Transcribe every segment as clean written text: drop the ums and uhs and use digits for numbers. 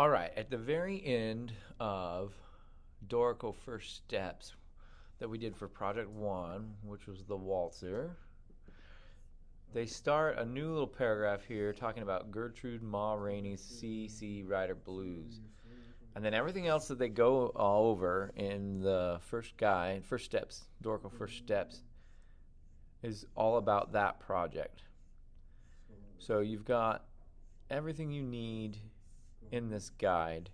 All right, at the very end of Dorico First Steps that we did for Project 1, which was the waltzer, they start a new little paragraph here talking about Gertrude Ma Rainey's C.C. Rider Blues. And then everything else that they go all over in the first guide, First Steps, Dorico First Steps, is all about that project. So you've got everything you need in this guide.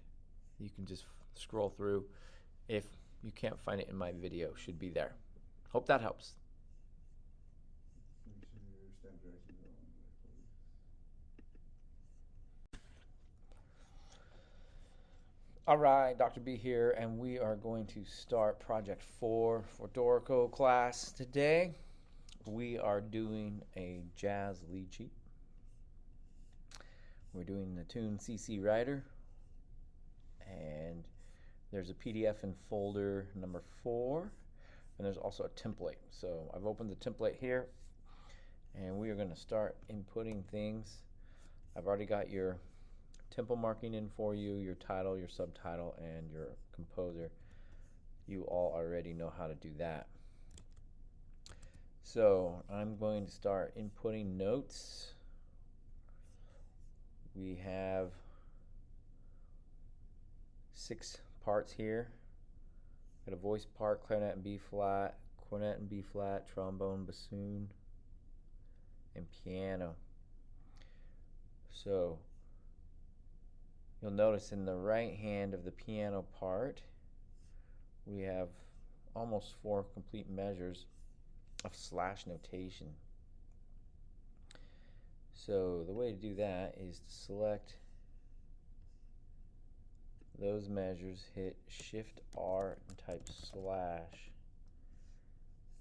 You can just scroll through. If you can't find it in my video, should be there. Hope that helps. All right, Dr. B here, and we are going to start Project 4 for Dorico class today. We are doing a jazz lead sheet. We're doing the tune CC Rider, and there's a PDF in folder number 4, and there's also a template. So I've opened the template here, and we are going to start inputting things. I've already got your tempo marking in for you, your title, your subtitle, and your composer. You all already know how to do that. So I'm going to start inputting notes. We have 6 parts here. Got a voice part, clarinet and B flat, cornet and B flat, trombone, bassoon, and piano. So you'll notice in the right hand of the piano part, we have almost 4 complete measures of slash notation. So the way to do that is to select those measures, hit Shift R and type slash,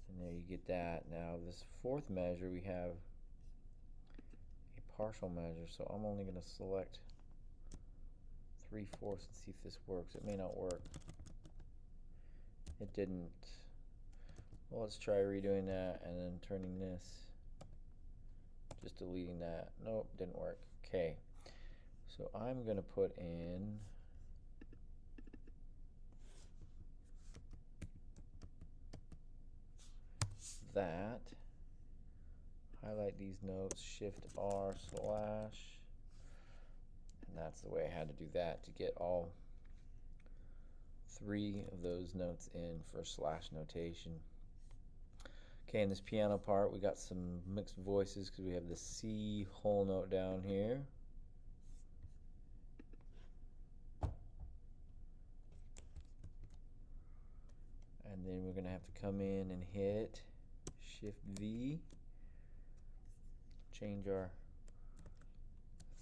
and there you get that. Now this 4th measure, we have a partial measure, so I'm only going to select 3/4 and see if this works. It may not work. It didn't. Well, let's try redoing that and then turning this, just deleting that. Nope, didn't work. Okay, so I'm going to put in that, highlight these notes, Shift R slash, and that's the way I had to do that to get all 3 of those notes in for slash notation. Okay, in this piano part, we got some mixed voices because we have the C whole note down here. And then we're going to have to come in and hit Shift V, change our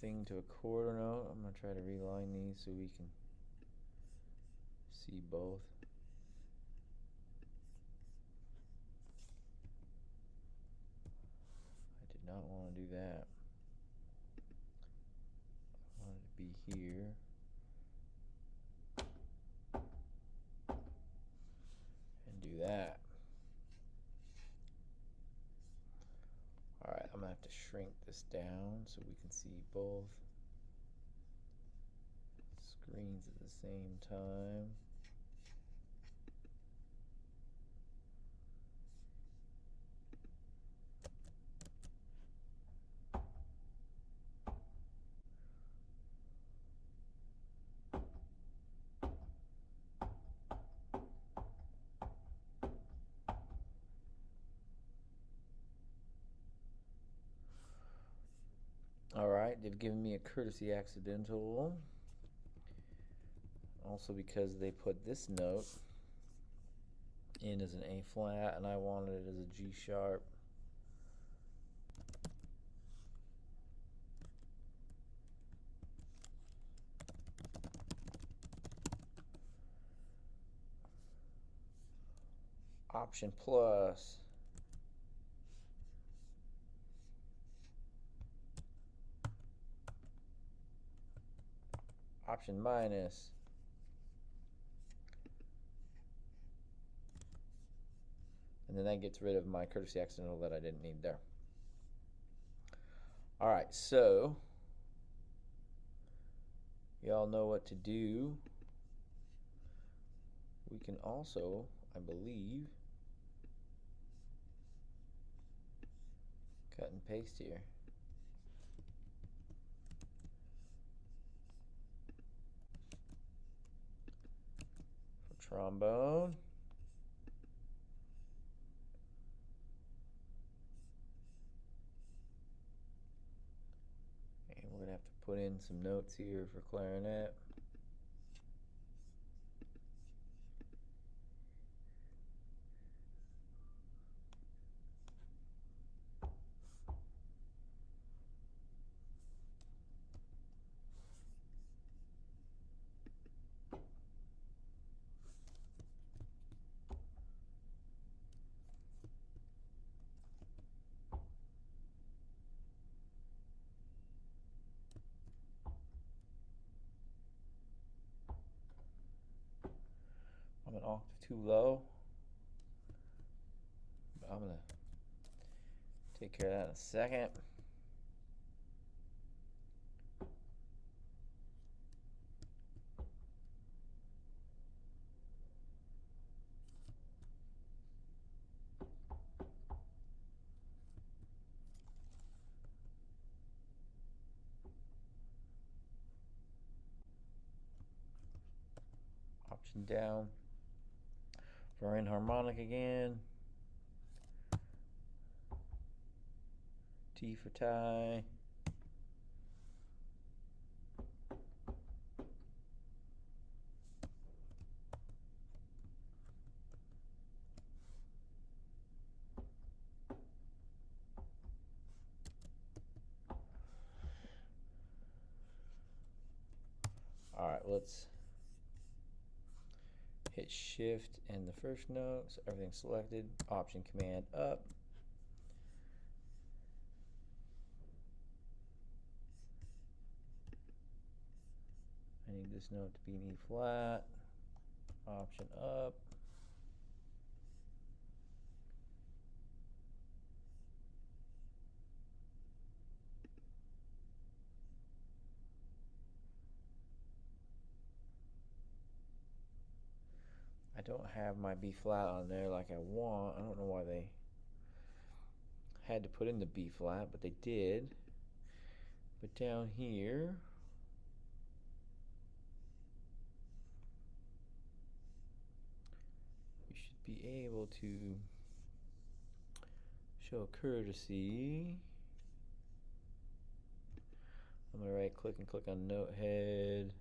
thing to a quarter note. I'm going to try to reline these so we can see both. I did not want to do that. I wanted to be here. And do that. Alright, I'm going to have to shrink this down so we can see both screens at the same time. Alright, they've given me a courtesy accidental. Also because they put this note in as an A flat and I wanted it as a G sharp. Option plus. Option minus. And then that gets rid of my courtesy accidental that I didn't need there. All right, so y'all know what to do. We can also, I believe, cut and paste here. For trombone. And we're going to have to put in some notes here for clarinet. I'm an octave too low. But I'm going to take care of that in a second. Option down for enharmonic again. T for tie. All right, let's hit shift and the first note, so everything's selected. Option command up. I need this note to be in E flat. Option up. I don't have my B flat on there like I want. I don't know why they had to put in the B flat, but they did. But down here, we should be able to show courtesy. I'm going to right click and click on note head.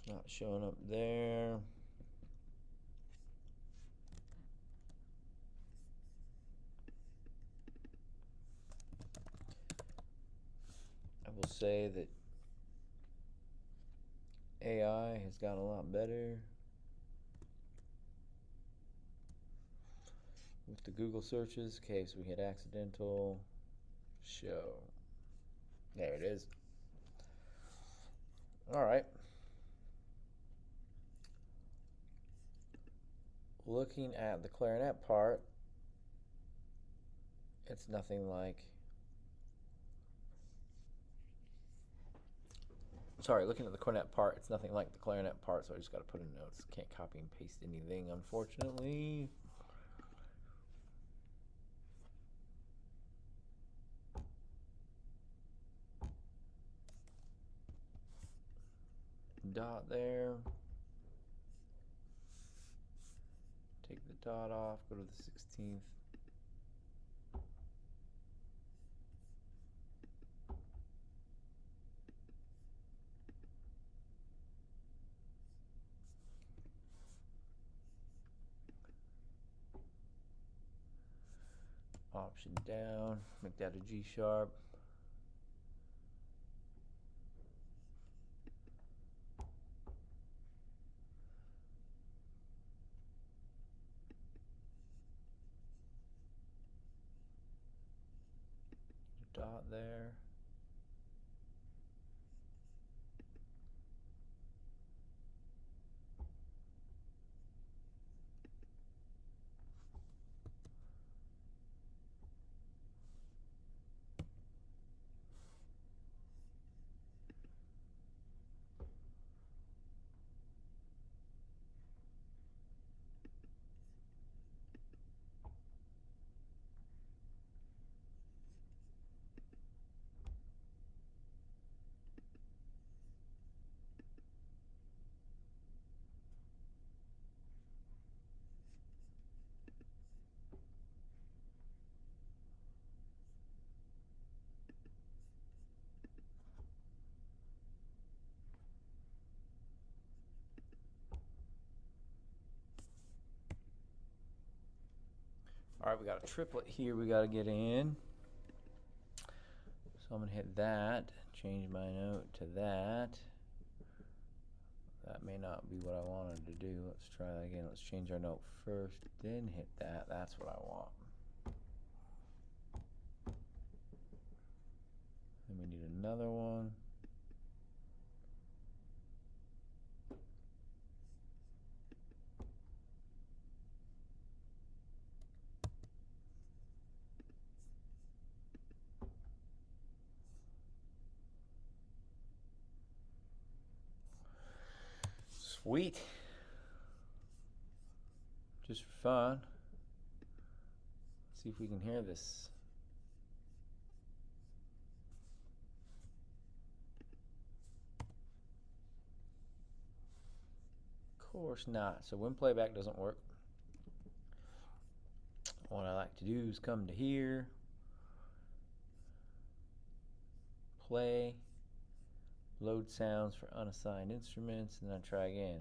It's not showing up there. I will say that AI has gotten a lot better with the Google searches. Okay, so we hit accidental show. There it is. All right. Looking at the clarinet part, it's nothing like. Sorry, looking at the cornet part, it's nothing like the clarinet part, so I just got to put in notes. Can't copy and paste anything, unfortunately. Dot there. Take the dot off, go to the 16th. Option down, make that a G sharp. Dot there. All right, we got a triplet here we got to get in. So I'm going to hit that, change my note to that. That may not be what I wanted to do. Let's try that again. Let's change our note first, then hit that. That's what I want. Then we need another one. Sweet. Just for fun. Let's see if we can hear this. Of course not. So when playback doesn't work, what I like to do is come to here, play, load sounds for unassigned instruments, and then I try again.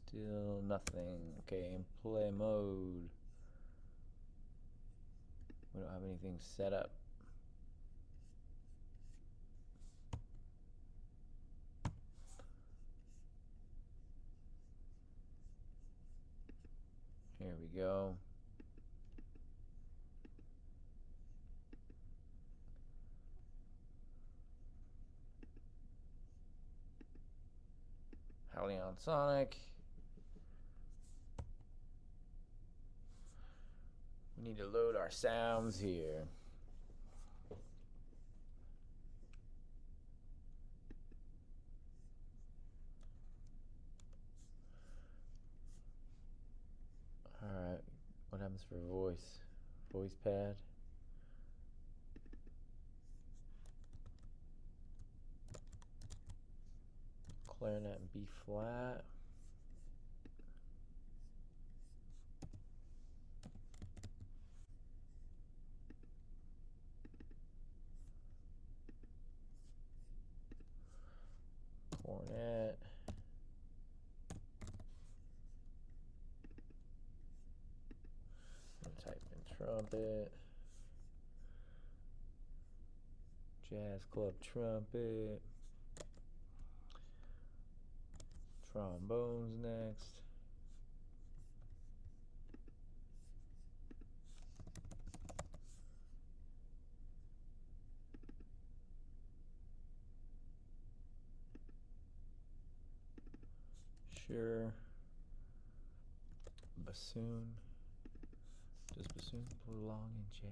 Still nothing. Okay, in play mode. We don't have anything set up. Here we go. Halion Sonic. We need to load our sounds here. Alright, what happens for voice? Voice pad. Clarinet and B flat. Cornet. Type in trumpet. Jazz club trumpet. Trombones next. Sure. Bassoon. Does bassoon belong in jazz?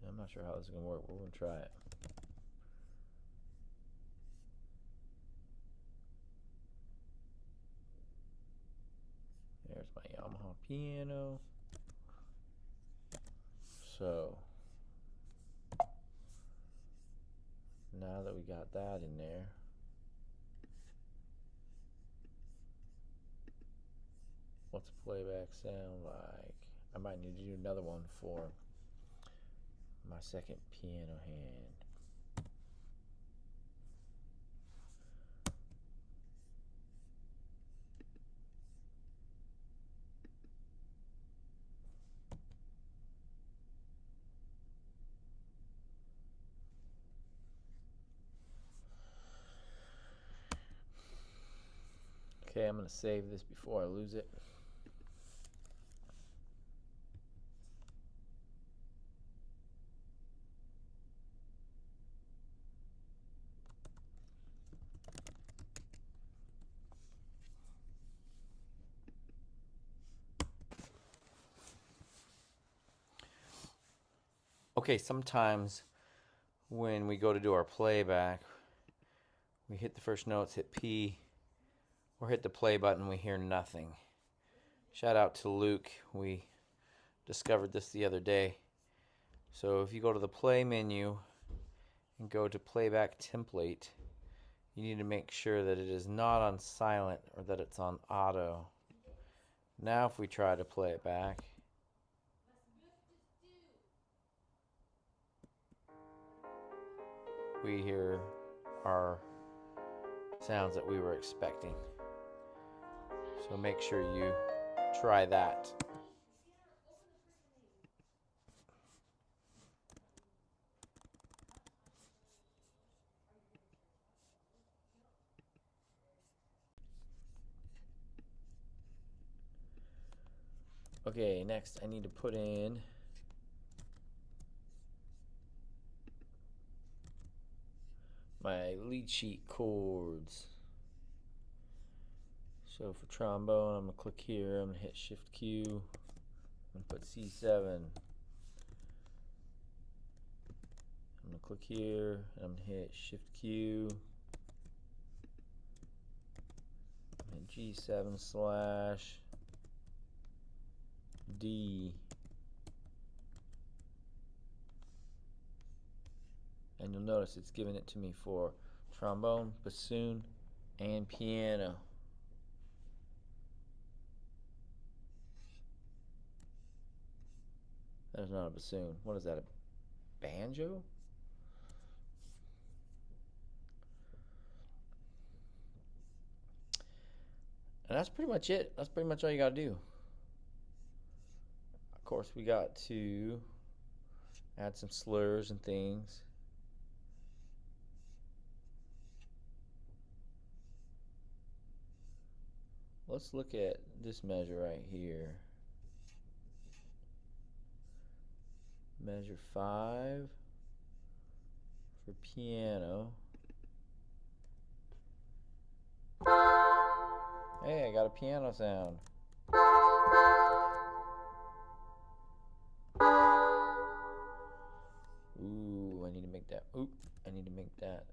I'm not sure how this is going to work. We're going to try it. There's my Yamaha piano. So now that we got that in there, what's playback sound like? I might need to do another one for my second piano hand. Okay, I'm going to save this before I lose it. Okay, sometimes when we go to do our playback, we hit the first notes, hit P, or hit the play button, we hear nothing. Shout out to Luke. We discovered this the other day. So if you go to the play menu and go to playback template, You need to make sure that it is not on silent or that it's on auto. Now if we try to play it back, we hear our sounds that we were expecting. So make sure you try that. Okay, next I need to put in my lead sheet chords. So for trombone, I'm gonna click here, I'm gonna hit Shift Q, I'm gonna put C7. I'm gonna click here, and I'm gonna hit Shift Q, and G7 slash D. And you'll notice it's giving it to me for trombone, bassoon, and piano. That is not a bassoon. What is that, a banjo? And that's pretty much it. That's pretty much all you gotta do. Of course, we got to add some slurs and things. Let's look at this measure right here. Measure 5 for piano. Hey, I got a piano sound. Ooh, I need to make that. Ooh, I need to make that.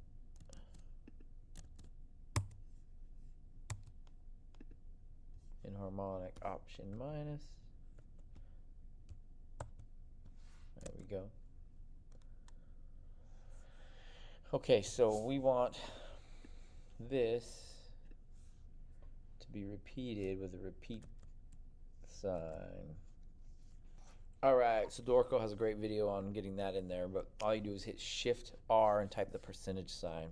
Inharmonic option minus. There we go. Okay, so we want this to be repeated with a repeat sign. Alright, so Dorico has a great video on getting that in there, but all you do is hit Shift R and type the percentage sign.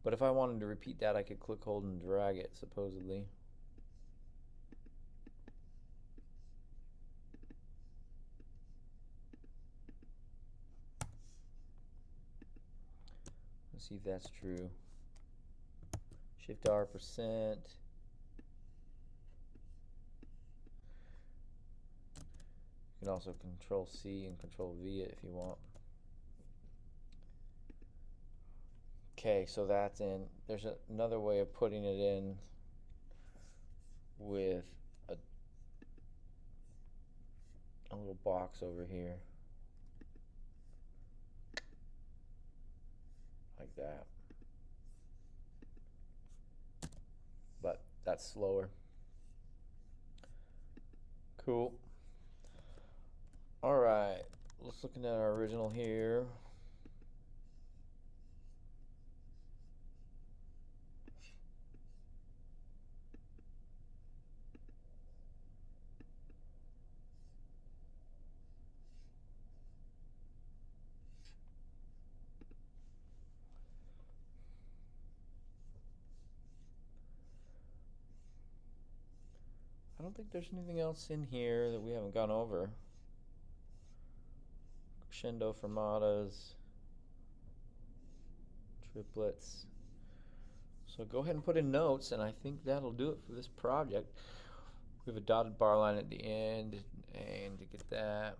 But if I wanted to repeat that, I could click, hold, and drag it, supposedly. Let's see if that's true. Shift R percent. You can also Control C and Control V it if you want. Okay, so that's in. There's another way of putting it in with a little box over here. Like that. But that's slower. Cool. Alright, let's look at our original here. I don't think there's anything else in here that we haven't gone over. Crescendo, fermatas, triplets. So go ahead and put in notes, and I think that'll do it for this project. We have a dotted bar line at the end, and to get that,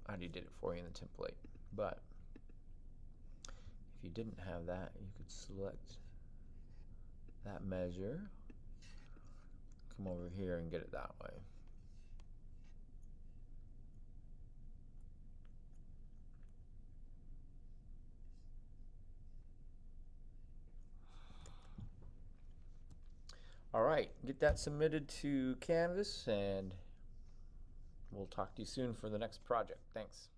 I already did it for you in the template. But if you didn't have that, you could select that measure, come over here and get it that way. All right, get that submitted to Canvas, and we'll talk to you soon for the next project. Thanks.